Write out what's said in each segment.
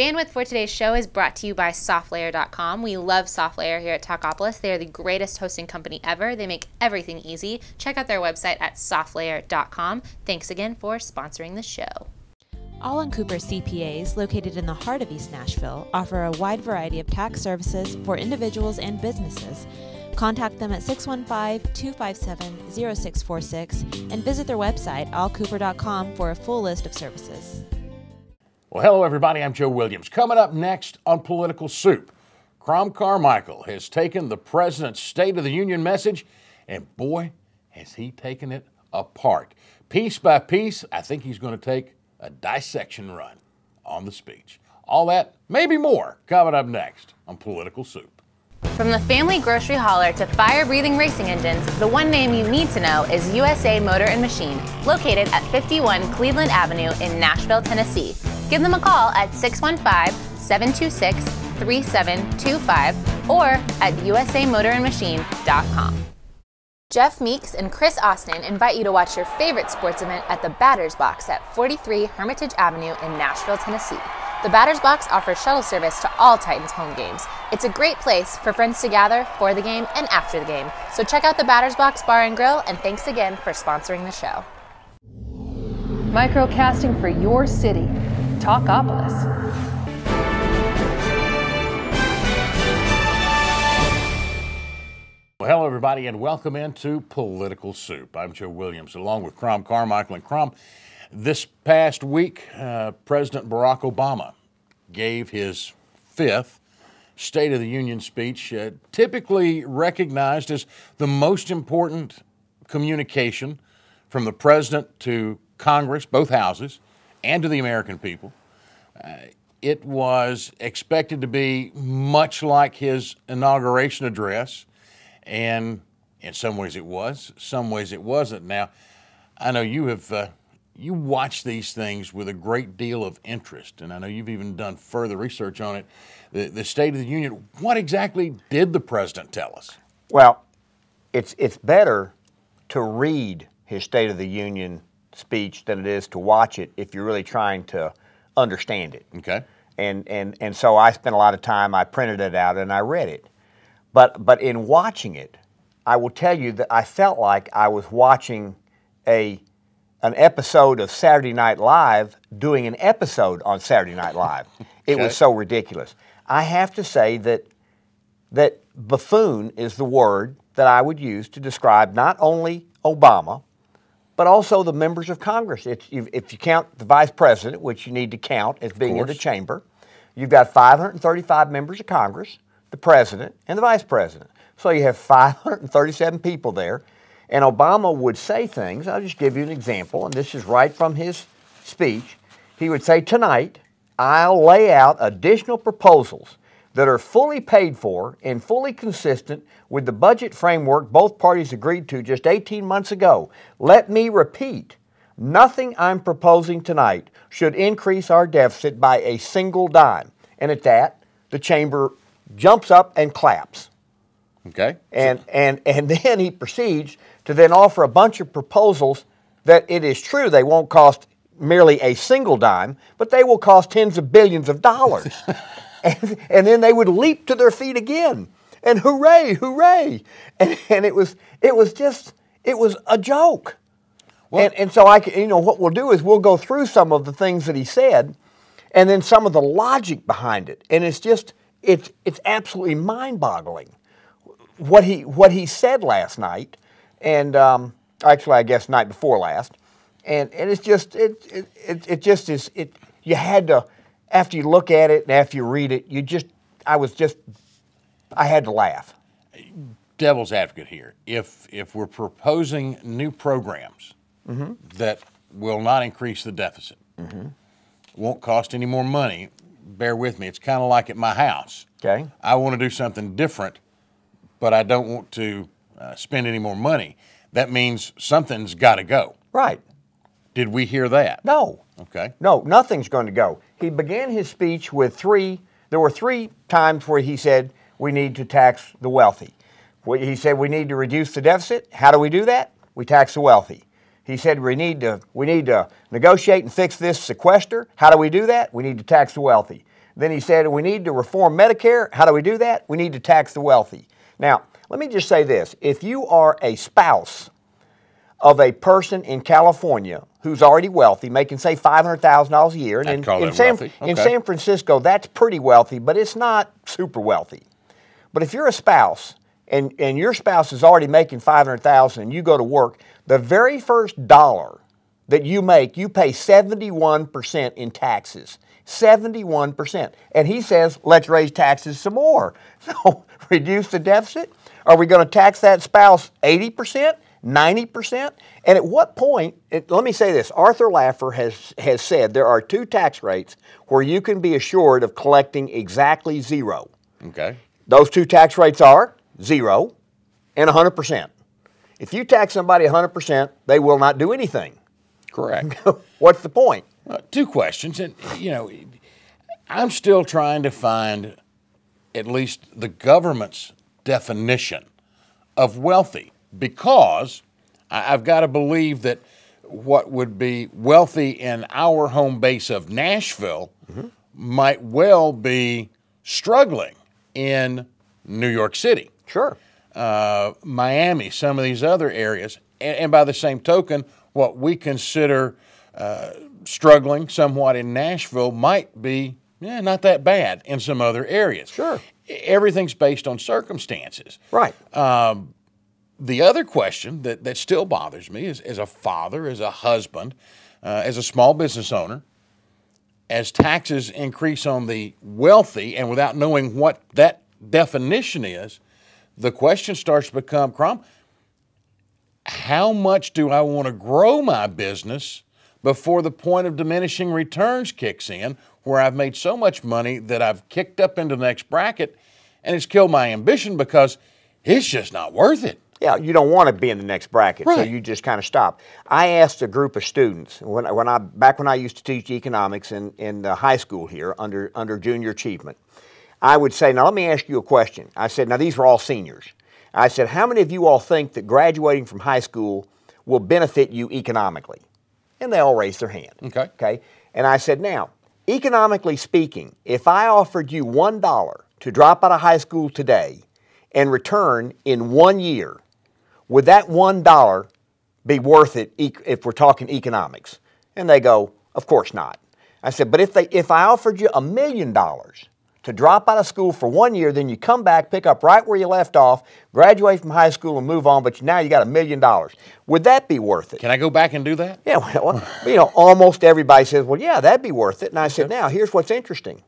Bandwidth for today's show is brought to you by SoftLayer.com. We love SoftLayer here at Talkopolis. They are the greatest hosting company ever. They make everything easy. Check out their website at SoftLayer.com. Thanks again for sponsoring the show. All & Cooper CPAs, located in the heart of East Nashville, offer a wide variety of tax services for individuals and businesses. Contact them at 615-257-0646 and visit their website, allcooper.com, for a full list of services. Well, hello, everybody. I'm Joe Williams. Coming up next on Political Soup, Crom Carmichael has taken the president's State of the Union message, and boy, has he taken it apart. Piece by piece, I think he's going to take a dissection run on the speech. All that, maybe more, coming up next on Political Soup. From the family grocery hauler to fire-breathing racing engines, the one name you need to know is USA Motor and Machine, located at 51 Cleveland Avenue in Nashville, Tennessee. Give them a call at 615-726-3725 or at usamotorandmachine.com. Jeff Meeks and Chris Austin invite you to watch your favorite sports event at the Batter's Box at 43 Hermitage Avenue in Nashville, Tennessee. The Batter's Box offers shuttle service to all Titans home games. It's a great place for friends to gather for the game and after the game. So check out the Batter's Box Bar and Grill, and thanks again for sponsoring the show. Microcasting for your city. Talkopolis. Well, hello, everybody, and welcome into Political Soup. I'm Joe Williams, along with Crom Carmichael. And Crom, this past week, President Barack Obama gave his fifth State of the Union speech, typically recognized as the most important communication from the president to Congress, both houses, and to the American people. It was expected to be much like his inauguration address. And in some ways it was, some ways it wasn't. Now, I know you have you watch these things with a great deal of interest, and I know you've even done further research on it. The State of the Union, what exactly did the president tell us? Well, it's better to read his State of the Union speech than it is to watch it if you're really trying to understand it. Okay. And so I spent a lot of time, I printed it out and I read it. But in watching it, I will tell you that I felt like I was watching an episode of Saturday Night Live doing an episode on Saturday Night Live. It was so ridiculous. I have to say that buffoon is the word that I would use to describe not only Obama, but also the members of Congress. If you count the vice president, which you need to count as being in the chamber, you've got 535 members of Congress, the president, and the vice president. So you have 537 people there. And Obama would say things. I'll just give you an example, and this is right from his speech. He would say, tonight, I'll lay out additional proposals that are fully paid for and fully consistent with the budget framework both parties agreed to just 18 months ago. Let me repeat, nothing I'm proposing tonight should increase our deficit by a single dime. And at that, the chamber jumps up and claps. Okay. And then he proceeds to then offer a bunch of proposals that it is true they won't cost merely a single dime, but they will cost tens of billions of dollars. and then they would leap to their feet again. And hooray, hooray. And it was a joke. Well, and so what we'll do is we'll go through some of the things that he said and then some of the logic behind it. And it's absolutely mind-boggling what he said last night, and actually I guess night before last, and it's just you had to, after you look at it and after you read it, I had to laugh. Devil's advocate here. If we're proposing new programs that will not increase the deficit, won't cost any more money, bear with me, it's kind of like at my house. Okay. I want to do something different, but I don't want to spend any more money. That means something's got to go. Right. Did we hear that? No. Okay. No, nothing's going to go. He began his speech with there were three times where he said we need to tax the wealthy. He said we need to reduce the deficit. How do we do that? We tax the wealthy. He said we need to negotiate and fix this sequester. How do we do that? We need to tax the wealthy. Then he said, we need to reform Medicare. How do we do that? We need to tax the wealthy. Now, let me just say this. If you are a spouse of a person in California who's already wealthy, making, say, $500,000 a year, and in San Francisco, that's pretty wealthy, but it's not super wealthy. But if you're a spouse, and your spouse is already making $500,000 and you go to work, the very first dollar that you make, you pay 71% in taxes. 71%. And he says, let's raise taxes some more. So reduce the deficit? Are we going to tax that spouse 80%, 90%? And at what point, let me say this, Arthur Laffer has said there are 2 tax rates where you can be assured of collecting exactly 0. Okay. Those 2 tax rates are 0 and 100%. If you tax somebody 100%, they will not do anything. Correct. What's the point? 2 questions, and I'm still trying to find at least the government's definition of wealthy, because I've got to believe that what would be wealthy in our home base of Nashville might well be struggling in New York City. Sure. Miami, some of these other areas, and by the same token, what we consider struggling somewhat in Nashville might be not that bad in some other areas. Sure. Everything's based on circumstances. Right. The other question that still bothers me is, as a father, as a husband, as a small business owner, as taxes increase on the wealthy, and without knowing what that definition is, the question starts to become, Crom, how much do I want to grow my business before the point of diminishing returns kicks in, where I've made so much money that I've kicked up into the next bracket, and it's killed my ambition because it's just not worth it. Yeah, you don't want to be in the next bracket, right. So you just kind of stop. I asked a group of students, back when I used to teach economics in the high school here under junior achievement, I would say, now let me ask you a question. I said, now these were all seniors. I said, how many of you all think that graduating from high school will benefit you economically? And they all raised their hand. Okay. And I said, now, economically speaking, if I offered you $1 to drop out of high school today and return in 1 year, would that $1 be worth it if we're talking economics? And they go, of course not. I said, but if I offered you $1 million to drop out of school for 1 year, then you come back, pick up right where you left off, graduate from high school and move on, but now you got $1 million. Would that be worth it? Can I go back and do that? Yeah, well, almost everybody says, well, yeah, that'd be worth it. And I said, now, here's what's interesting.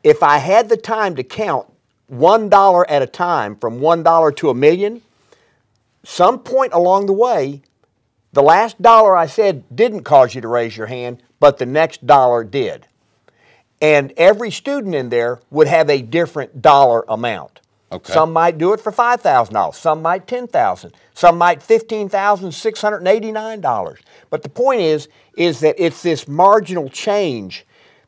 If I had the time to count $1 at a time from $1 to $1 million, some point along the way, the last dollar I said didn't cause you to raise your hand, but the next dollar did. And every student in there would have a different dollar amount. Okay. Some might do it for $5,000. Some might $10,000. Some might $15,689. But the point is that it's this marginal change,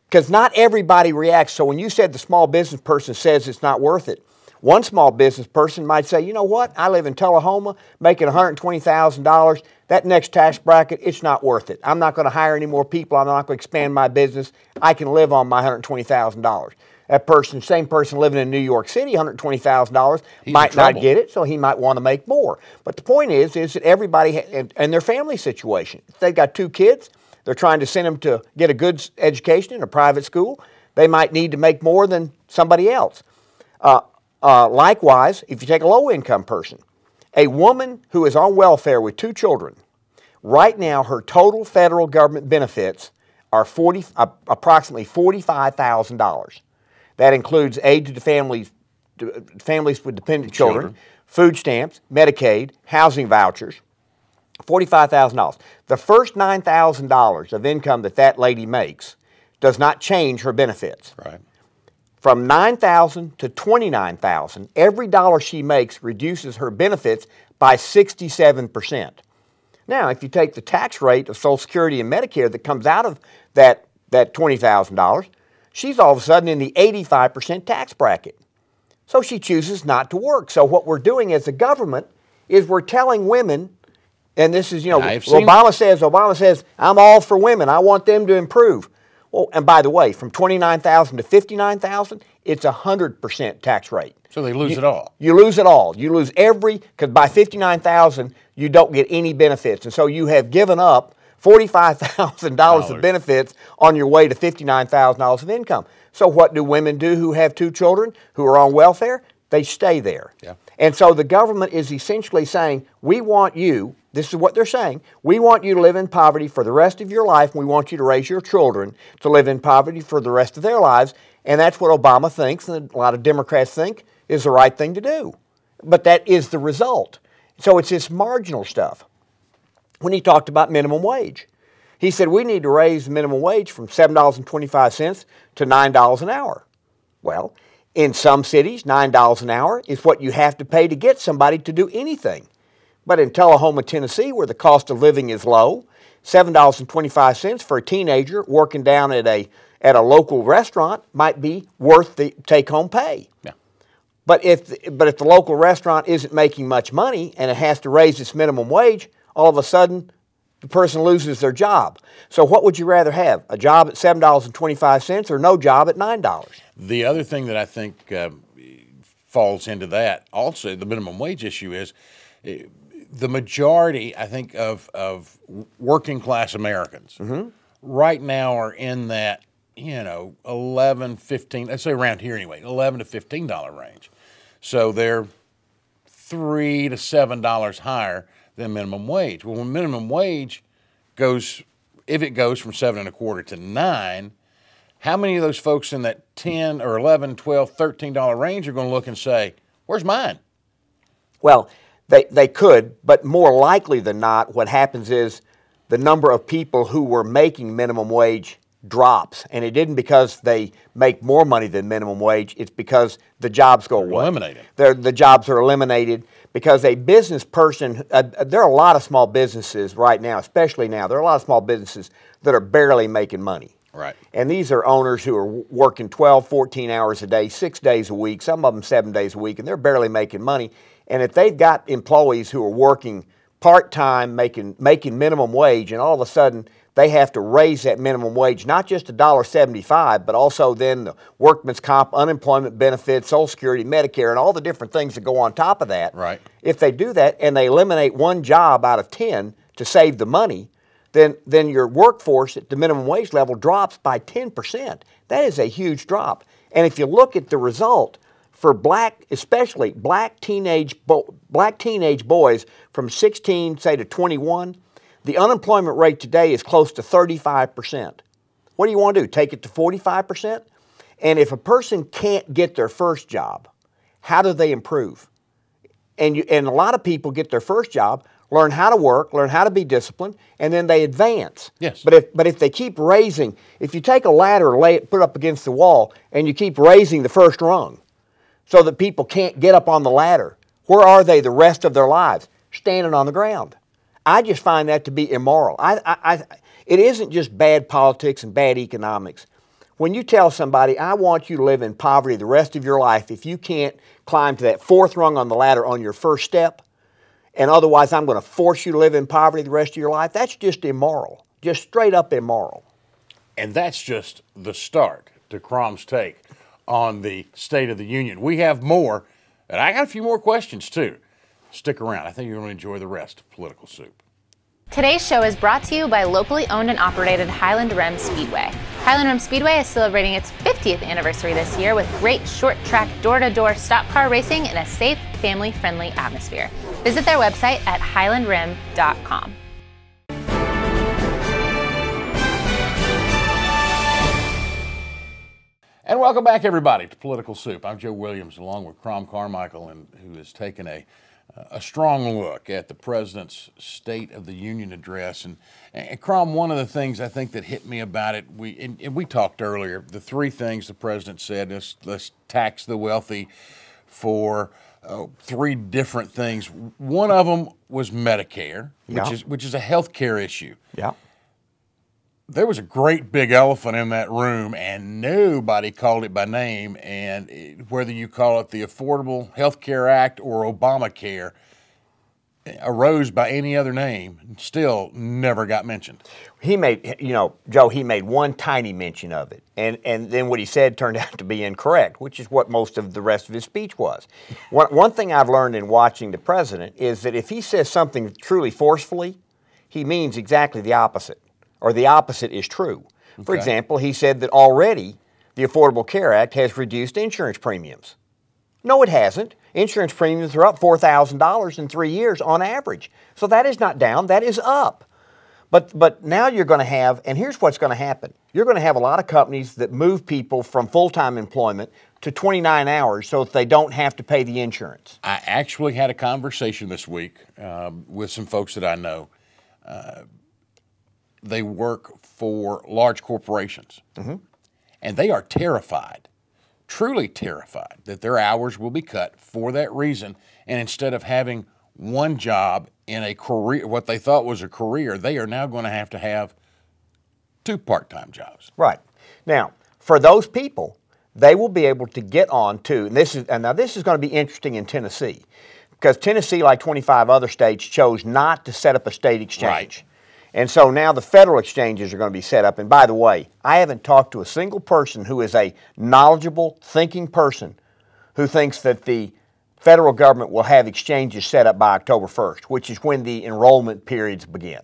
because not everybody reacts. So when you said the small business person says it's not worth it, one small business person might say, you know what, I live in Tullahoma, making $120,000. That next tax bracket, it's not worth it. I'm not going to hire any more people. I'm not going to expand my business. I can live on my $120,000. That person, same person living in New York City, $120,000, might not get it, so he might want to make more. But the point is that everybody, and their family situation, if they've got 2 kids, they're trying to send them to get a good education in a private school, they might need to make more than somebody else. Likewise, if you take a low-income person, a woman who is on welfare with 2 children, right now her total federal government benefits are approximately $45,000. That includes aid to families with dependent children, food stamps, Medicaid, housing vouchers, $45,000. The first $9,000 of income that lady makes does not change her benefits. Right. From $9,000 to $29,000, every dollar she makes reduces her benefits by 67%. Now, if you take the tax rate of Social Security and Medicare that comes out of that $20,000, she's all of a sudden in the 85% tax bracket. So she chooses not to work. So what we're doing as a government is we're telling women, and this is, Obama says, I'm all for women. I want them to improve. Well, and by the way, from $29,000 to $59,000, it's 100% tax rate. So they lose it all. You lose it all. You lose because by $59,000, you don't get any benefits. And so you have given up $45,000 of benefits on your way to $59,000 of income. So what do women do who have 2 children, who are on welfare? They stay there. Yeah. And so the government is essentially saying, we want you, this is what they're saying, we want you to live in poverty for the rest of your life, and we want you to raise your children to live in poverty for the rest of their lives. And that's what Obama thinks, and a lot of Democrats think is the right thing to do. But that is the result. So it's this marginal stuff. When he talked about minimum wage, he said we need to raise the minimum wage from $7.25 to $9 an hour. Well, in some cities, $9 an hour is what you have to pay to get somebody to do anything. But in Tullahoma, Tennessee, where the cost of living is low, $7.25 for a teenager working down at a local restaurant might be worth the take-home pay. Yeah. But if the local restaurant isn't making much money and it has to raise its minimum wage, all of a sudden the person loses their job. So what would you rather have, a job at $7.25 or no job at $9? The other thing that I think falls into that also, the minimum wage issue, is the majority, I think, of working class Americans right now are in that, $11, $15, let's say around here anyway, $11 to $15 range. So they're $3 to $7 higher than minimum wage. Well, when minimum wage goes, if it goes from 7.25 to 9, how many of those folks in that 10 or 11, 12, $13 range are going to look and say, where's mine? Well, they could, but more likely than not, what happens is the number of people who were making minimum wage drops. And it isn't because they make more money than minimum wage, it's because the jobs go away. Eliminated. The jobs are eliminated because a business person, there are a lot of small businesses right now, especially now, there are a lot of small businesses that are barely making money. Right. And these are owners who are working 12, 14 hours a day, 6 days a week, some of them 7 days a week, and they're barely making money. And if they've got employees who are working part-time, making minimum wage, and all of a sudden they have to raise that minimum wage, not just $1.75, but also then the workman's comp, unemployment benefits, Social Security, Medicare, and all the different things that go on top of that. Right. If they do that and they eliminate one job out of 10 to save the money, then your workforce at the minimum wage level drops by 10%. That is a huge drop. And if you look at the result for especially black teenage boys from 16, say, to 21, the unemployment rate today is close to 35%. What do you want to do? Take it to 45%? And if a person can't get their first job, how do they improve? And a lot of people get their first job, learn how to work, learn how to be disciplined, and then they advance. Yes. But if they keep raising, if you take a ladder and put it up against the wall, and you keep raising the first rung so that people can't get up on the ladder, where are they the rest of their lives? Standing on the ground. I just find that to be immoral. It isn't just bad politics and bad economics. When you tell somebody, I want you to live in poverty the rest of your life if you can't climb to that fourth rung on the ladder on your first step, and otherwise I'm going to force you to live in poverty the rest of your life, that's just immoral. Just straight up immoral. And that's just the start to Crom's take on the State of the Union. We have more, and I got a few more questions too. Stick around. I think you're going to enjoy the rest of Political Soup. Today's show is brought to you by locally owned and operated Highland Rim Speedway. Highland Rim Speedway is celebrating its 50th anniversary this year with great short track door-to-door stock car racing in a safe, family-friendly atmosphere. Visit their website at highlandrim.com. And welcome back, everybody, to Political Soup. I'm Joe Williams, along with Crom Carmichael, who has taken a strong look at the President's State of the Union address. And Crom, one of the things I think that hit me about it, we talked earlier, the three things the President said, let's tax the wealthy for three different things. One of them was Medicare, which is a health care issue. Yeah. There was a great big elephant in that room, and nobody called it by name. And whether you call it the Affordable Health Care Act or Obamacare, arose by any other name, still never got mentioned. He made, Joe, he made one tiny mention of it. And then what he said turned out to be incorrect, which is what most of the rest of his speech was. One thing I've learned in watching the president is that if he says something truly forcefully, he means exactly the opposite, or the opposite is true. Okay. For example, he said that already the Affordable Care Act has reduced insurance premiums. No, it hasn't. Insurance premiums are up $4,000 in 3 years on average. So that is not down, that is up. But now you're going to have, and here's what's going to happen. You're going to have a lot of companies that move people from full-time employment to 29 hours so that they don't have to pay the insurance. I actually had a conversation this week with some folks that I know. They work for large corporations, and they are terrified, truly terrified, that their hours will be cut for that reason. And instead of having one job in a career, what they thought was a career, they are now going to have 2 part-time jobs. Right. Now, for those people, they will be able to get on to, and this is going to be interesting in Tennessee, because Tennessee, like 25 other states, chose not to set up a state exchange. Right. And so now the federal exchanges are going to be set up. And by the way, I haven't talked to a single person who is a knowledgeable, thinking person who thinks that the federal government will have exchanges set up by October 1st, which is when the enrollment periods begin.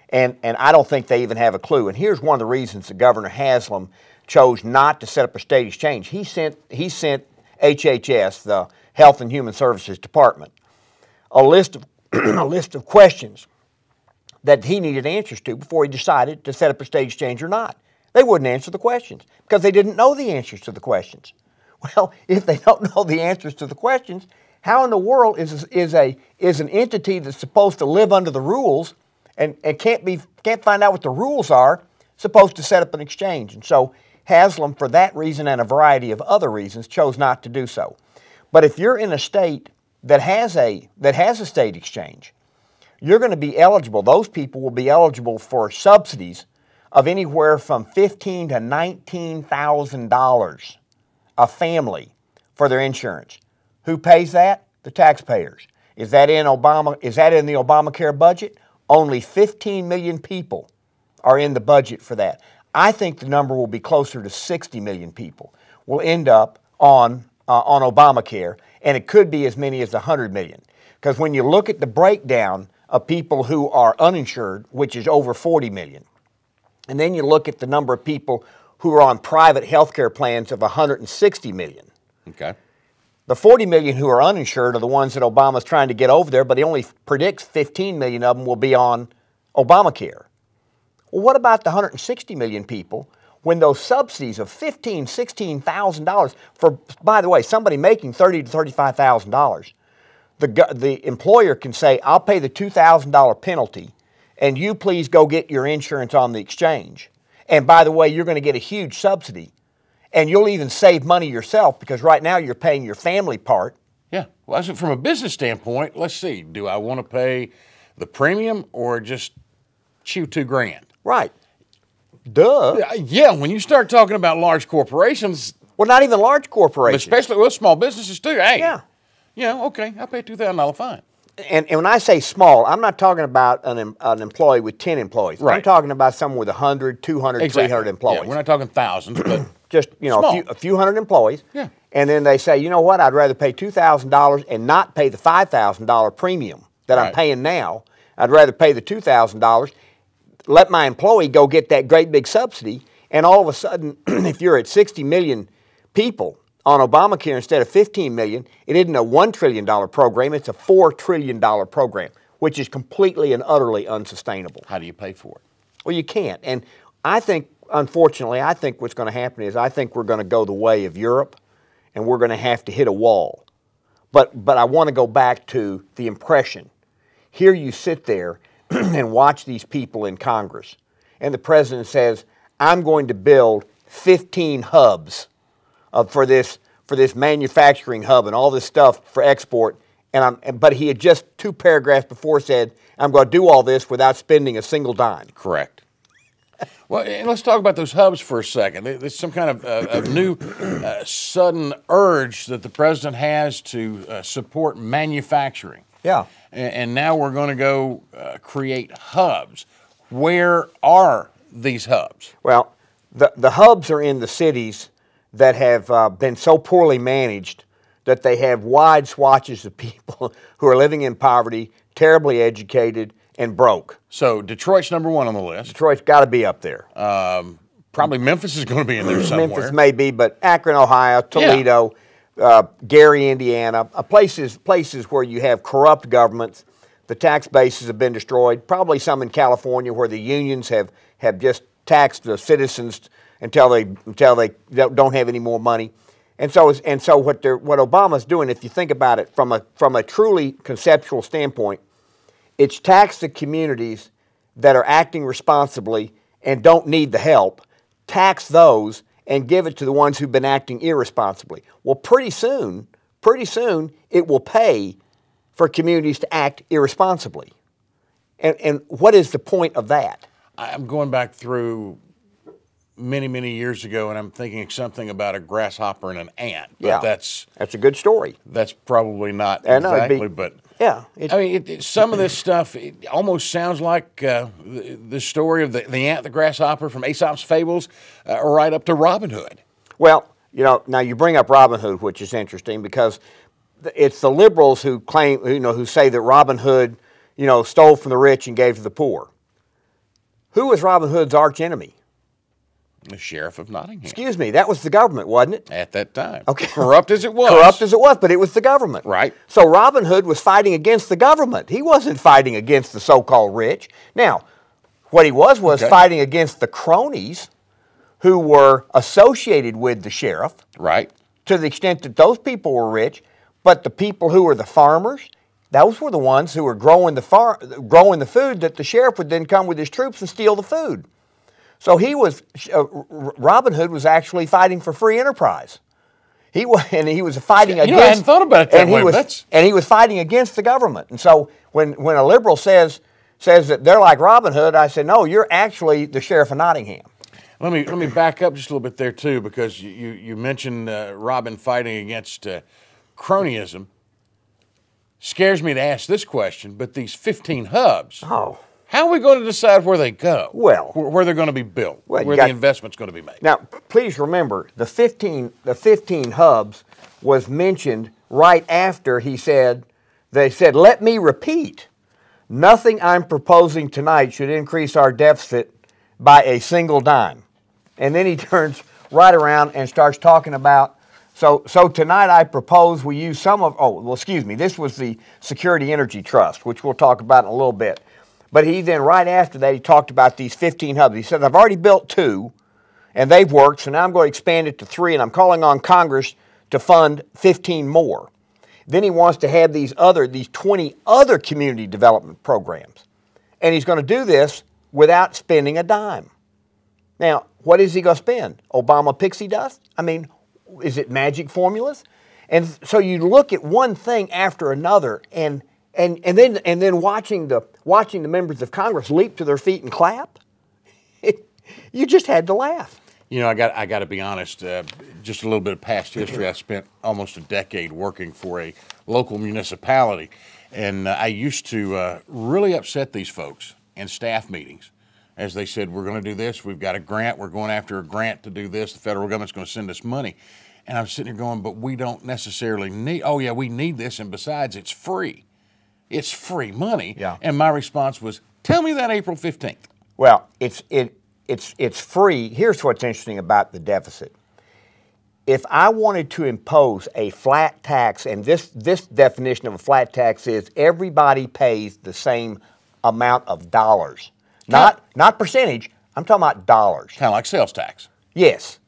And I don't think they even have a clue. And here's one of the reasons that Governor Haslam chose not to set up a state exchange. He sent HHS, the Health and Human Services Department, a list of questions that he needed answers to before he decided to set up a state exchange or not. They wouldn't answer the questions because they didn't know the answers to the questions. Well, if they don't know the answers to the questions, how in the world is an entity that's supposed to live under the rules and can't find out what the rules are supposed to set up an exchange? And so Haslam, for that reason and a variety of other reasons, chose not to do so. But if you're in a state that has a state exchange, you're going to be eligible. Those people will be eligible for subsidies of anywhere from $15,000 to $19,000 a family for their insurance. Who pays that? The taxpayers. Is that in the Obamacare budget? Only 15 million people are in the budget for that. I think the number will be closer to 60 million people will end up on Obamacare, and it could be as many as 100 million. Because when you look at the breakdown of people who are uninsured, which is over 40 million, and then you look at the number of people who are on private health care plans of 160 million. Okay. The 40 million who are uninsured are the ones that Obama's trying to get over there, but he only predicts 15 million of them will be on Obamacare. Well, what about the 160 million people when those subsidies of $15,000, $16,000 for, by the way, somebody making $30,000 to $35,000, the employer can say, I'll pay the $2,000 penalty, and you please go get your insurance on the exchange. And by the way, you're going to get a huge subsidy. And you'll even save money yourself because right now you're paying your family part. Yeah. Well, from a business standpoint, let's see. Do I want to pay the premium or just chew $2,000? Right. Duh. Yeah, when you start talking about large corporations. Well, not even large corporations. Especially with small businesses too. Hey. Yeah. Yeah, okay, I'll pay a $2,000 fine. And when I say small, I'm not talking about an employee with 10 employees. Right. I'm talking about someone with 100, 200, exactly. 300 employees. Yeah, we're not talking thousands, but just a few hundred employees. Yeah. And then they say, you know what, I'd rather pay $2,000 and not pay the $5,000 premium that I'm paying now. I'd rather pay the $2,000, let my employee go get that great big subsidy, and all of a sudden, if you're at 60 million people on Obamacare instead of 15 million, it isn't a $1 trillion program, it's a $4 trillion program, which is completely and utterly unsustainable. How do you pay for it? Well, you can't. And I think, unfortunately, what's going to happen is I think we're going to go the way of Europe, and we're going to have to hit a wall. But I want to go back to the impression. Here you sit there and watch these people in Congress, and the president says, I'm going to build 15 hubs for this manufacturing hub and all this stuff for export, but he had just 2 paragraphs before said, I'm going to do all this without spending a single dime. Correct. Well, and let's talk about those hubs for a second. There's some kind of new sudden urge that the president has to support manufacturing. Yeah. And now we're going to go create hubs. Where are these hubs? Well, the hubs are in the cities that have been so poorly managed that they have wide swatches of people who are living in poverty, terribly educated, and broke. So Detroit's number one on the list. Detroit's got to be up there. Probably Memphis is going to be in there somewhere. Memphis may be, but Akron, Ohio, Toledo, Gary, Indiana, places where you have corrupt governments. The tax bases have been destroyed. Probably some in California where the unions have just taxed the citizens until they don't have any more money. And so what Obama's doing, if you think about it from a truly conceptual standpoint, it's tax the communities that are acting responsibly and don't need the help, tax those and give it to the ones who've been acting irresponsibly. Well, pretty soon it will pay for communities to act irresponsibly. And what is the point of that? I'm going back through many years ago, and I'm thinking something about a grasshopper and an ant. But yeah, that's a good story. That's probably not exactly, but yeah. I mean, some of this stuff it almost sounds like the story of the ant, the grasshopper from Aesop's fables, right up to Robin Hood. Well, now you bring up Robin Hood, which is interesting because it's the liberals who claim, who say that Robin Hood, stole from the rich and gave to the poor. Who was Robin Hood's arch enemy? The sheriff of Nottingham. Excuse me, that was the government, wasn't it? At that time. Okay. Corrupt as it was. Corrupt as it was, but it was the government. Right. So Robin Hood was fighting against the government. He wasn't fighting against the so-called rich. Now, what he was fighting against the cronies who were associated with the sheriff. Right. To the extent that those people were rich, but the people who were the farmers, those were the ones who were growing the food that the sheriff would then come with his troops and steal the food. So Robin Hood was actually fighting for free enterprise. He was fighting against. I hadn't thought about it that way. And he was fighting against the government. And so when a liberal says that they're like Robin Hood, I say no, you're actually the sheriff of Nottingham. Let me back up just a little bit there too, because you mentioned Robin fighting against cronyism. Scares me to ask this question, but these 15 hubs. Oh. How are we going to decide where they go? Well, where they're going to be built, where the investment's going to be made. Now, please remember, the 15 hubs was mentioned right after they said, let me repeat, nothing I'm proposing tonight should increase our deficit by a single dime. And then he turns right around and starts talking about, so tonight I propose we use this was the Security Energy Trust, which we'll talk about in a little bit. But he then, right after that, he talked about these 15 hubs. He said, I've already built 2, and they've worked, so now I'm going to expand it to 3, and I'm calling on Congress to fund 15 more. Then he wants to have these 20 other community development programs. And he's going to do this without spending a dime. Now, what is he going to spend? Obama pixie dust? I mean, is it magic formulas? And so you look at one thing after another, and then watching the members of Congress leap to their feet and clap, you just had to laugh. I got to be honest. Just a little bit of past history. I spent almost a decade working for a local municipality, and I used to really upset these folks in staff meetings, as they said, "We're going to do this. We've got a grant. We're going after a grant to do this. The federal government's going to send us money." And I'm sitting here going, "But we don't necessarily need. Oh yeah, we need this, and besides, it's free." It's free money. Yeah. And my response was, tell me that April 15th. Well, it's free. Here's what's interesting about the deficit. If I wanted to impose a flat tax, and this definition of a flat tax is everybody pays the same amount of dollars. Not percentage, I'm talking about dollars. Kind of like sales tax. Yes.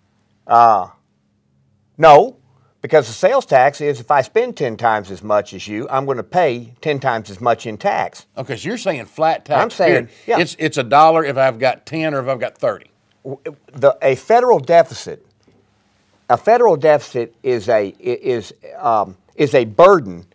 No. Because the sales tax is if I spend 10 times as much as you, I'm going to pay 10 times as much in tax. Okay, so you're saying flat tax. I'm saying, yeah. It's $1 if I've got 10 or if I've got 30. A federal deficit is a burden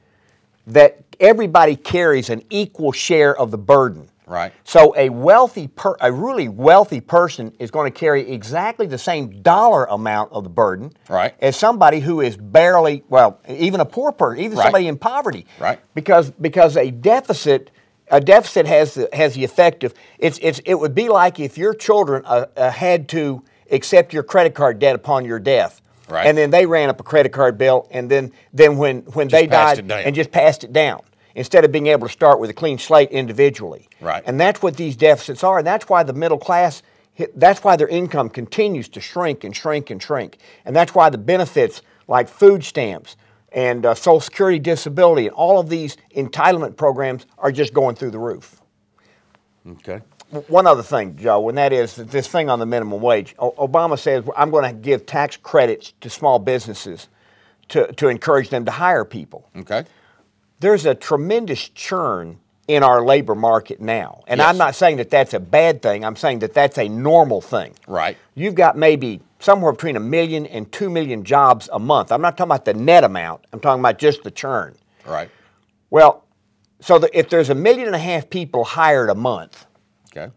that everybody carries an equal share of the burden. Right. So a really wealthy person is going to carry exactly the same dollar amount of the burden Right. as somebody who is barely, well, even a poor person, even Right. somebody in poverty. Right. Because a deficit has the effect of it would be like if your children had to accept your credit card debt upon your death. Right. And then they ran up a credit card bill, and then when they died and just passed it down, instead of being able to start with a clean slate individually. Right. And that's what these deficits are, and that's why the middle class, that's why their income continues to shrink and shrink and shrink. And that's why the benefits like food stamps and Social Security disability and all of these entitlement programs are just going through the roof. Okay. One other thing, Joe, and that is that this thing on the minimum wage. Obama says, I'm going to give tax credits to small businesses to encourage them to hire people. Okay. There's a tremendous churn in our labor market now. And Yes. I'm not saying that that's a bad thing. I'm saying that that's a normal thing. Right. You've got maybe somewhere between 1 million and 2 million jobs a month. I'm not talking about the net amount. I'm talking about just the churn. Right. Well, so if there's 1.5 million people hired a month, Okay.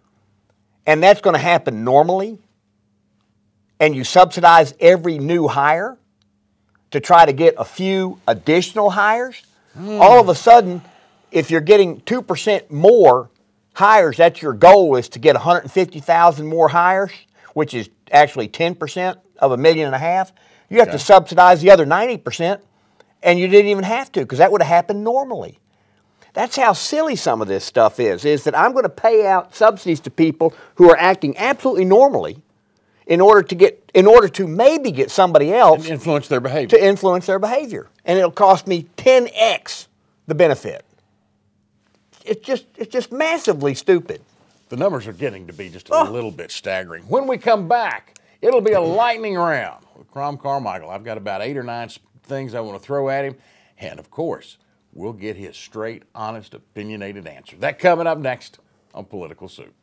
and that's going to happen normally, and you subsidize every new hire to try to get a few additional hires, all of a sudden, if you're getting 2% more hires, that's your goal is to get 150,000 more hires, which is actually 10% of 1.5 million. You have to subsidize the other 90%, and you didn't even have to because that would have happened normally. That's how silly some of this stuff is that I'm going to pay out subsidies to people who are acting absolutely normally in order to maybe get somebody else And influence their behavior. to influence their behavior. And it'll cost me 10x the benefit. It's just massively stupid. The numbers are getting to be just a little bit staggering. When we come back, it'll be a lightning round with Crom Carmichael. I've got about 8 or 9 things I want to throw at him. And, of course, we'll get his straight, honest, opinionated answer. That coming up next on Political Soup.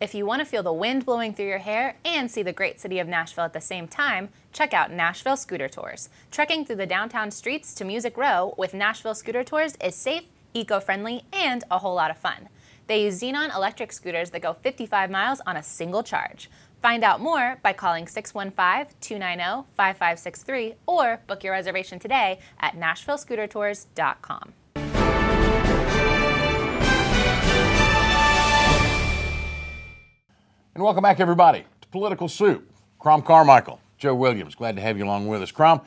If you want to feel the wind blowing through your hair and see the great city of Nashville at the same time, check out Nashville Scooter Tours. Trekking through the downtown streets to Music Row with Nashville Scooter Tours is safe, eco-friendly, and a whole lot of fun. They use Xenon electric scooters that go 55 miles on a single charge. Find out more by calling 615-290-5563 or book your reservation today at NashvilleScooterTours.com. And welcome back, everybody, to Political Soup. Crom Carmichael, Joe Williams, glad to have you along with us. Crom,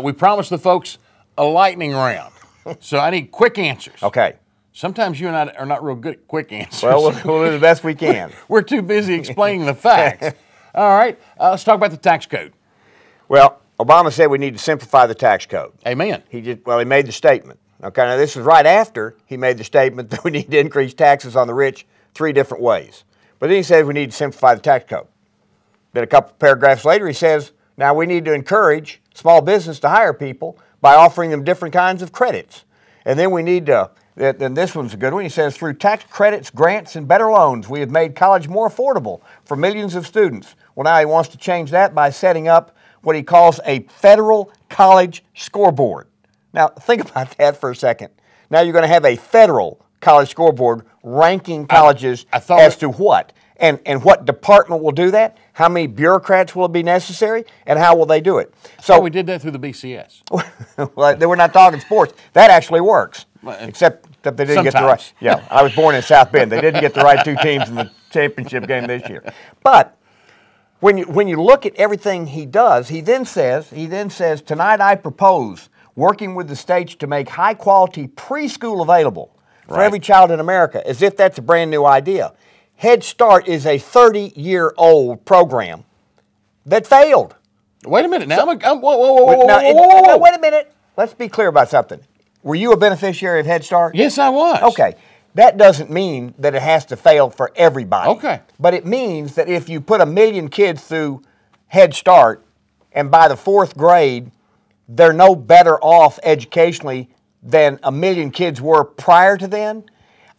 we promised the folks a lightning round, so I need quick answers. Okay. Sometimes you and I are not real good at quick answers. Well, we'll do the best we can. We're too busy explaining the facts. All right, let's talk about the tax code. Well, Obama said we need to simplify the tax code. Amen. He made the statement. Okay, now this was right after he made the statement that we need to increase taxes on the rich 3 different ways. But then he said we need to simplify the tax code. Then a couple paragraphs later he says, now we need to encourage small business to hire people by offering them different kinds of credits. And then we need to, and this one's a good one, he says, through tax credits, grants, and better loans, we have made college more affordable for millions of students. Well, now he wants to change that by setting up what he calls a federal college scoreboard. Now, think about that for a second. Now you're going to have a federal college scoreboard ranking colleges as to what? And what department will do that? How many bureaucrats will it be necessary? And how will they do it? So we did that through the BCS. Well, we're not talking sports. That actually works, except that they didn't get the right. Yeah, I was born in South Bend. They didn't get the right 2 teams in the championship game this year. But when you look at everything he does, he then says, tonight I propose working with the states to make high-quality preschool available for every child in America, as if that's a brand new idea. Head Start is a 30-year-old program that failed. Wait a minute. Now, whoa. Now, wait a minute. Let's be clear about something. Were you a beneficiary of Head Start? Yes, I was. Okay. That doesn't mean that it has to fail for everybody. Okay. But it means that if you put 1 million kids through Head Start, and by the 4th grade, they're no better off educationally than 1 million kids were prior to then,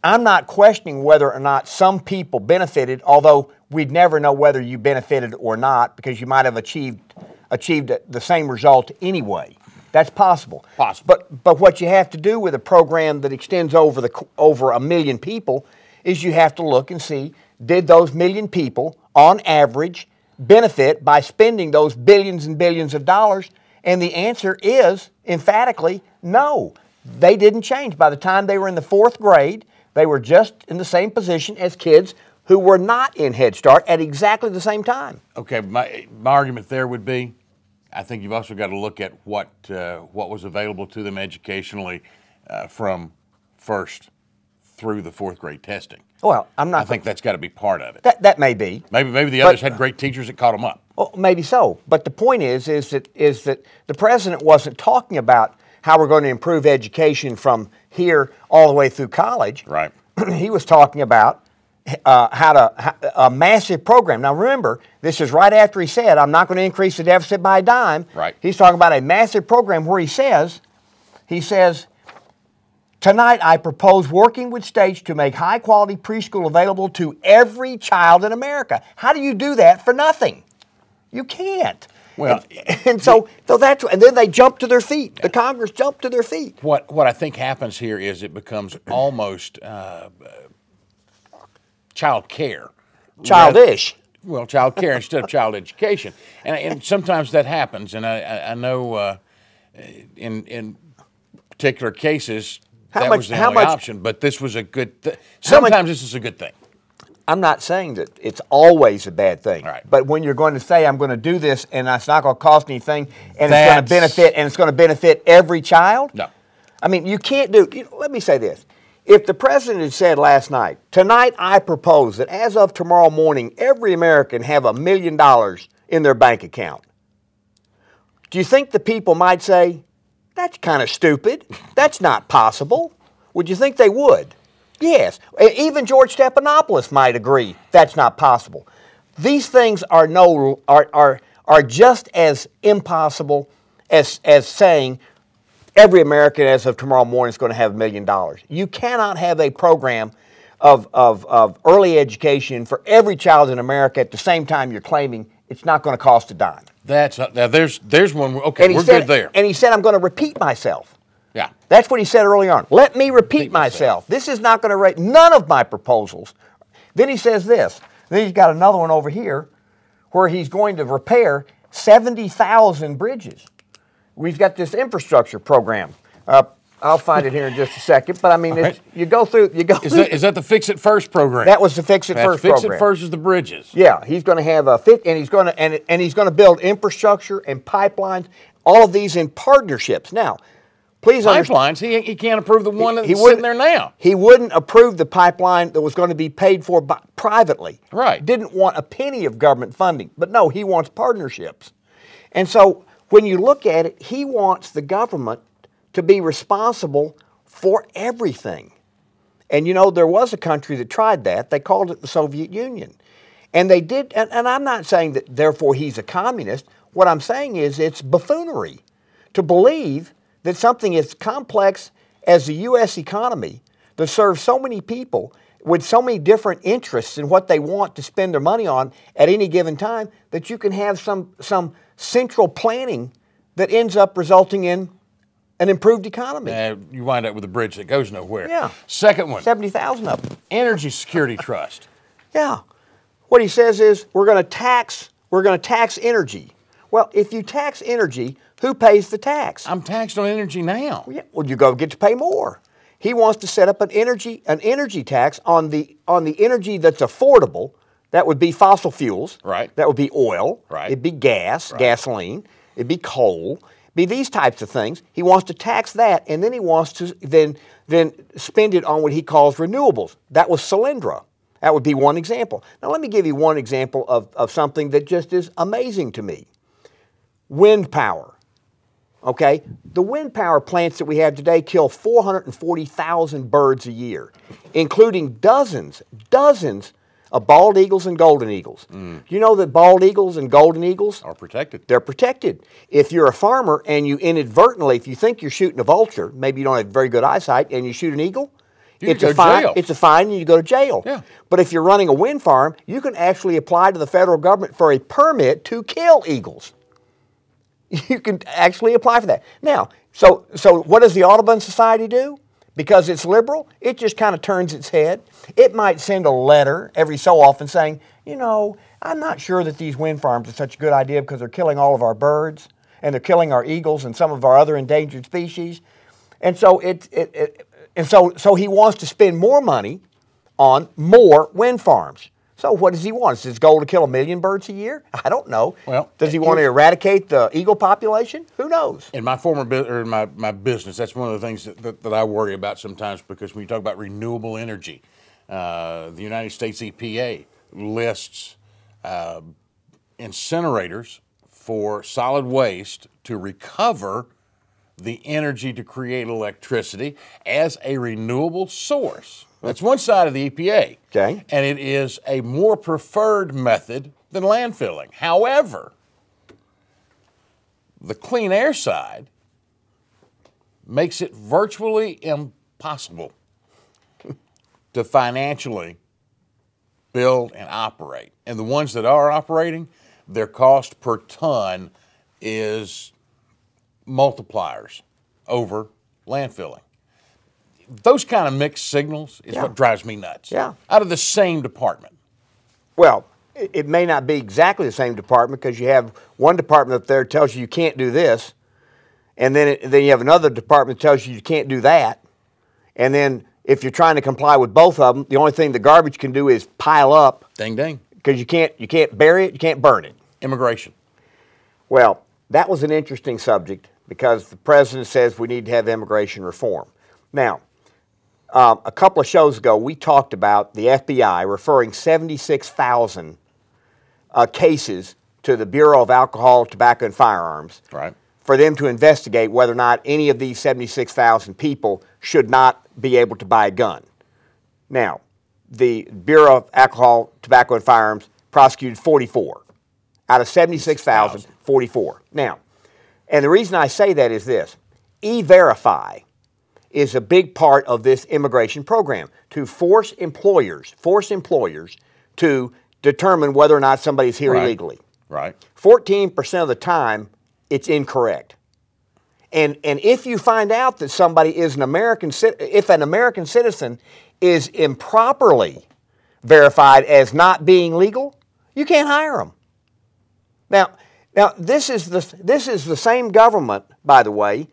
I'm not questioning whether or not some people benefited, although we'd never know whether you benefited or not because you might have achieved the same result anyway. That's possible. But what you have to do with a program that extends over 1 million people is you have to look and see, did those million people, on average, benefit by spending those billions and billions of dollars? And the answer is, emphatically, no. They didn't change. By the time they were in the 4th grade, they were just in the same position as kids who were not in Head Start at exactly the same time. Okay, my argument there would be, I think you've also got to look at what was available to them educationally from 1st through the 4th grade testing. Well, I'm not. I think that's got to be part of it. That may be. Maybe the others had great teachers that caught them up. Well, maybe so. But the point is that the president wasn't talking about how we're going to improve education from here all the way through college. Right. He was talking about a massive program. Now remember, this is right after he said, I'm not going to increase the deficit by a dime. Right. He's talking about a massive program where he says, tonight I propose working with states to make high quality preschool available to every child in America. How do you do that for nothing? You can't. Well, and then they jump to their feet. The Congress jumped to their feet. What I think happens here is it becomes almost child care. Childish. Well, child care instead of child education. And sometimes that happens. And I know in particular cases that was the only option. But this was a good thing. Sometimes this is a good thing. I'm not saying that it's always a bad thing. Right. But when you're going to say, I'm going to do this and it's not going to cost anything and it's going to benefit every child? No. I mean, you can't do, let me say this. If the president had said last night, tonight I propose that as of tomorrow morning, every American have $1 million in their bank account, do you think the people might say, that's kind of stupid, that's not possible? Would you think they would? Yes. Even George Stephanopoulos might agree that's not possible. These things are just as impossible as saying every American as of tomorrow morning is going to have $1 million. You cannot have a program of early education for every child in America at the same time you're claiming it's not going to cost a dime. Now there's one. Okay, we're good there. And he said, I'm going to repeat myself. Yeah. That's what he said early on. Let me repeat myself. This is not going to rate none of my proposals. Then he says this. Then he's got another one over here where he's going to repair 70,000 bridges. We've got this infrastructure program. I'll find it here in just a second. But I mean, right. you go through. Is that the Fix It First program? That was the Fix It First program. Fix It First is the bridges. Yeah, he's going to have and he's going to build infrastructure and pipelines. All of these in partnerships. Now, please understand. Pipelines. He can't approve the one that's sitting there now. He wouldn't approve the pipeline that was going to be paid for privately. Right. Didn't want a penny of government funding. But no, he wants partnerships. And so when you look at it, he wants the government to be responsible for everything. And there was a country that tried that. They called it the Soviet Union. And they did, and I'm not saying that therefore he's a communist. What I'm saying is it's buffoonery to believe that something as complex as the U.S. economy that serves so many people with so many different interests in what they want to spend their money on at any given time, that you can have some central planning that ends up resulting in an improved economy. You wind up with a bridge that goes nowhere. Yeah. Second one. 70,000 of them. Energy Security Trust. Yeah. What he says is we're going to tax energy. Well, if you tax energy, who pays the tax? I'm taxed on energy now. Yeah, well, you get to pay more. He wants to set up an energy tax on the energy that's affordable. That would be fossil fuels. Right. That would be oil. Right. It'd be gas, gasoline. It'd be coal. It'd be these types of things. He wants to tax that, and then he wants to then spend it on what he calls renewables. That was Solyndra. That would be one example. Now let me give you one example of something that just is amazing to me. Wind power. Okay? The wind power plants that we have today kill 440,000 birds a year, including dozens of bald eagles and golden eagles. Do you know that bald eagles and golden eagles are protected? They're protected. If you're a farmer and you inadvertently, if you think you're shooting a vulture, maybe you don't have very good eyesight, and you shoot an eagle, it's a fine. It's a fine, and you go to jail. Yeah. But if you're running a wind farm, you can actually apply to the federal government for a permit to kill eagles. You can actually apply for that. Now, so what does the Audubon Society do? because it's liberal, it just kind of turns its head. It might send a letter every so often saying, you know, I'm not sure that these wind farms are such a good idea because they're killing all of our birds and they're killing our eagles and some of our other endangered species. And so so he wants to spend more money on more wind farms. So what does he want? Is his goal to kill 1 million birds a year? I don't know. Well, does he want to eradicate the eagle population? Who knows? In my former my business, that's one of the things that I worry about sometimes, because when you talk about renewable energy, the United States EPA lists incinerators for solid waste to recover the energy to create electricity as a renewable source. That's one side of the EPA. Okay. And it is a more preferred method than landfilling. However, the clean air side makes it virtually impossible to financially build and operate. And the ones that are operating, their cost per ton is multipliers over landfilling. Those kind of mixed signals is what drives me nuts. Yeah. Out of the same department. Well, it may not be exactly the same department, because you have one department up there that tells you can't do this, and then you have another department that tells you can't do that, and then if you're trying to comply with both of them, the only thing the garbage can do is pile up. Ding ding. Because you can't bury it, you can't burn it. Immigration. Well, that was an interesting subject, because the president says we need to have immigration reform. Now, a couple of shows ago, we talked about the FBI referring 76,000 cases to the Bureau of Alcohol, Tobacco, and Firearms, Right. for them to investigate whether or not any of these 76,000 people should not be able to buy a gun. Now, the Bureau of Alcohol, Tobacco, and Firearms prosecuted 44 out of 76,000, 44. Now, and the reason I say that is this: E-Verify is a big part of this immigration program, to force employers to determine whether or not somebody's here illegally. Right. 14% of the time, it's incorrect. And if you find out that somebody is an American citizen is improperly verified as not being legal, you can't hire them. Now this is the same government, by the way.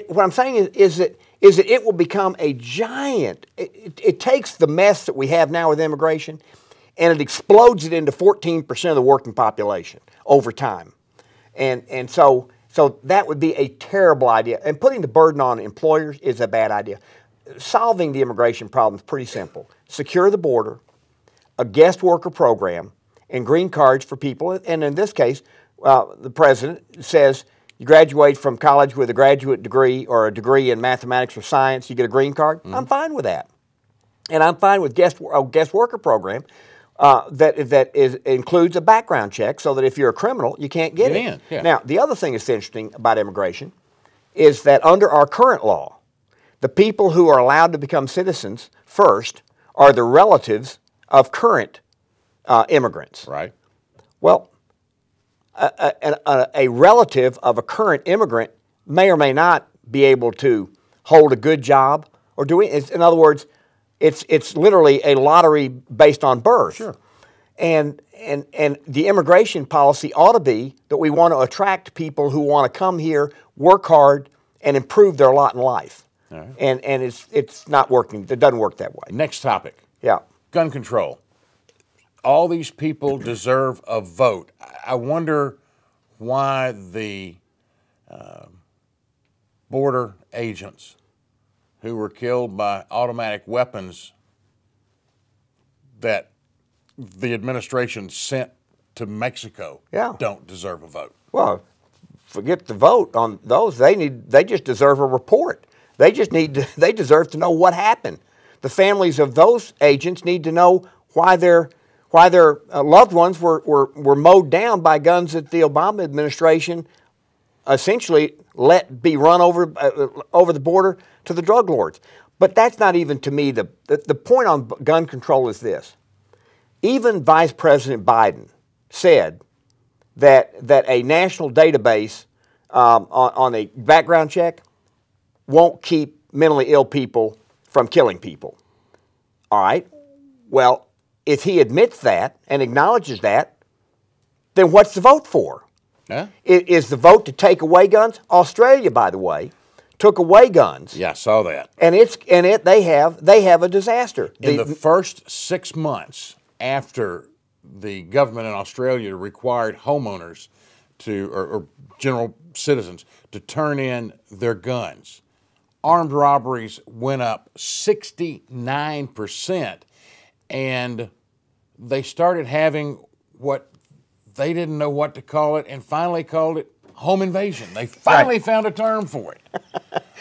What I'm saying is that it will become a giant. It takes the mess that we have now with immigration, and it explodes it into 14% of the working population over time, and so that would be a terrible idea. And putting the burden on employers is a bad idea. Solving the immigration problem is pretty simple: secure the border, a guest worker program, and green cards for people. And in this case, the president says, you graduate from college with a graduate degree or a degree in mathematics or science, you get a green card. Mm-hmm. I'm fine with that. And I'm fine with a guest worker program that includes a background check, so that if you're a criminal, you can't get in. Yeah. Now, the other thing that's interesting about immigration is that under our current law, the people who are allowed to become citizens first are the relatives of current immigrants. Right. Well, a relative of a current immigrant may or may not be able to hold a good job or do it. In other words, it's literally a lottery based on birth. Sure. And the immigration policy ought to be that we want to attract people who want to come here, work hard, and improve their lot in life. All right. And it's not working. It doesn't work that way. Next topic. Yeah. Gun control. All these people deserve a vote. I wonder why the border agents who were killed by automatic weapons that the administration sent to Mexico don't deserve a vote. Well, forget the vote on those. They just deserve a report. They deserve to know what happened. The families of those agents need to know why their loved ones were mowed down by guns that the Obama administration essentially let be run over the border to the drug lords. But that's not even, to me, the point on gun control is this. Even Vice President Biden said that a national database on a background check won't keep mentally ill people from killing people. All right? Well, if he admits that and acknowledges that, then what's the vote for? Yeah. Is the vote to take away guns? Australia, by the way, took away guns. Yeah, I saw that. And they have a disaster. In the first 6 months after the government in Australia required homeowners to, or general citizens, to turn in their guns, armed robberies went up 69%, and they started having what they didn't know what to call it, and finally called it home invasion. They finally found a term for it.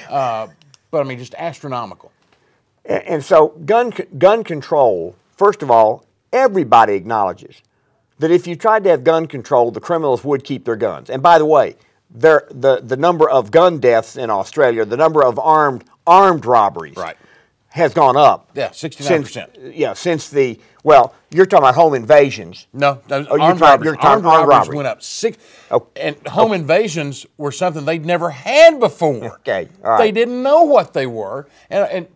But I mean, just astronomical. And so gun control, first of all, everybody acknowledges that if you tried to have gun control, the criminals would keep their guns. And by the way, the number of gun deaths in Australia, the number of armed robberies, has gone up. Yeah, 69%. Since the, well, you're talking about home invasions. No, armed robberies went up. And home invasions were something they'd never had before. Okay, all right. They didn't know what they were. And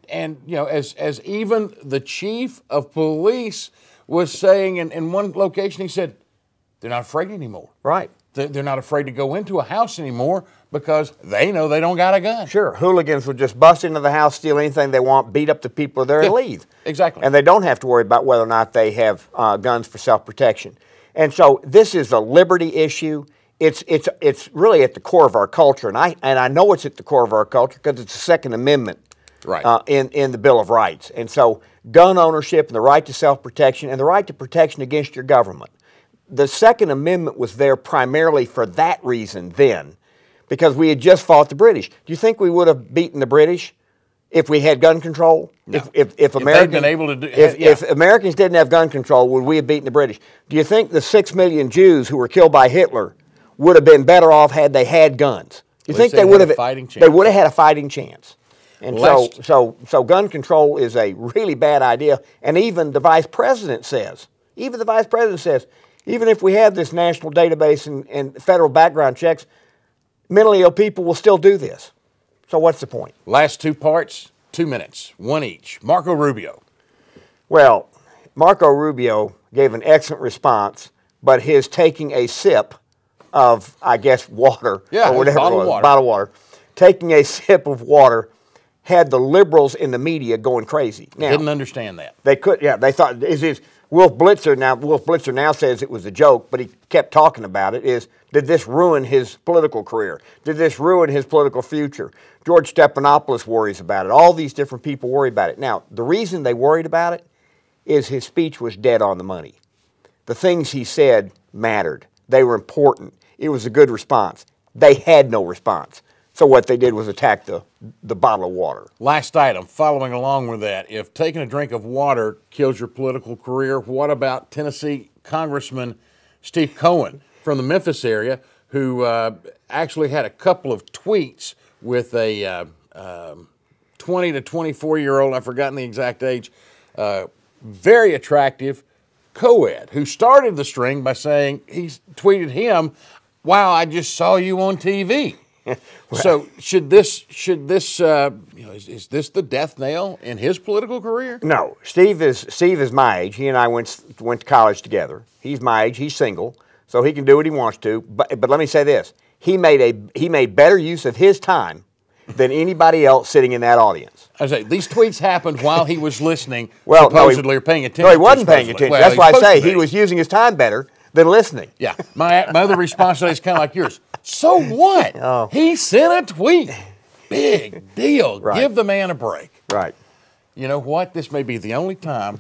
you know, as even the chief of police was saying in one location, he said, they're not afraid anymore. Right. They're not afraid to go into a house anymore because they know they don't got a gun. Sure. Hooligans will just bust into the house, steal anything they want, beat up the people there, and leave. Exactly. And they don't have to worry about whether or not they have guns for self-protection. And so this is a liberty issue. It's really at the core of our culture, and I know it's at the core of our culture because it's the Second Amendment in the Bill of Rights. And so gun ownership and the right to self-protection and the right to protection against your government. The Second Amendment was there primarily for that reason then, because we had just fought the British. Do you think we would have beaten the British if we had gun control? No. If Americans didn't have gun control, would we have beaten the British? Do you think the 6 million Jews who were killed by Hitler would have been better off had they had guns? Do you think they would have? They would have had a fighting chance. And so gun control is a really bad idea. And even the vice president says, even if we have this national database and federal background checks, mentally ill people will still do this. So what's the point? Last two parts, 2 minutes, one each. Marco Rubio. Well, Marco Rubio gave an excellent response, but his taking a sip of, I guess, water, or whatever bottled water, taking a sip of water had the liberals in the media going crazy. Now, didn't understand that. They could, they thought, Wolf Blitzer now says it was a joke, but he kept talking about it, did this ruin his political career? Did this ruin his political future? George Stephanopoulos worries about it. All these different people worry about it. Now, the reason they worried about it is his speech was dead on the money. The things he said mattered. They were important. It was a good response. They had no response. So what they did was attack the bottle of water. Last item, following along with that, if taking a drink of water kills your political career, what about Tennessee Congressman Steve Cohen from the Memphis area, who actually had a couple of tweets with a 20 to 24-year-old, I've forgotten the exact age, very attractive co-ed, who started the string by saying, he tweeted him, "Wow, I just saw you on TV." So is this the death nail in his political career? No. Steve is my age. He and I went to college together. He's my age. He's single, so he can do what he wants to. But let me say this: he made better use of his time than anybody else sitting in that audience. I say these tweets happened while he was listening, supposedly or paying attention. No, he wasn't paying attention. Well, that's why I say he was using his time better than listening. Yeah. My other response today is kind of like yours. So what? Oh. He sent a tweet. Big deal. Right. Give the man a break. Right. You know what? This may be the only time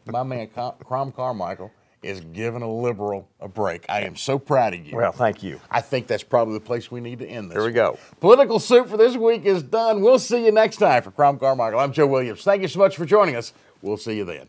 my man Crom Carmichael is giving a liberal a break. I am so proud of you. Well, thank you. I think that's probably the place we need to end this. There we go. Political Soup for this week is done. We'll see you next time. For Crom Carmichael, I'm Joe Williams. Thank you so much for joining us. We'll see you then.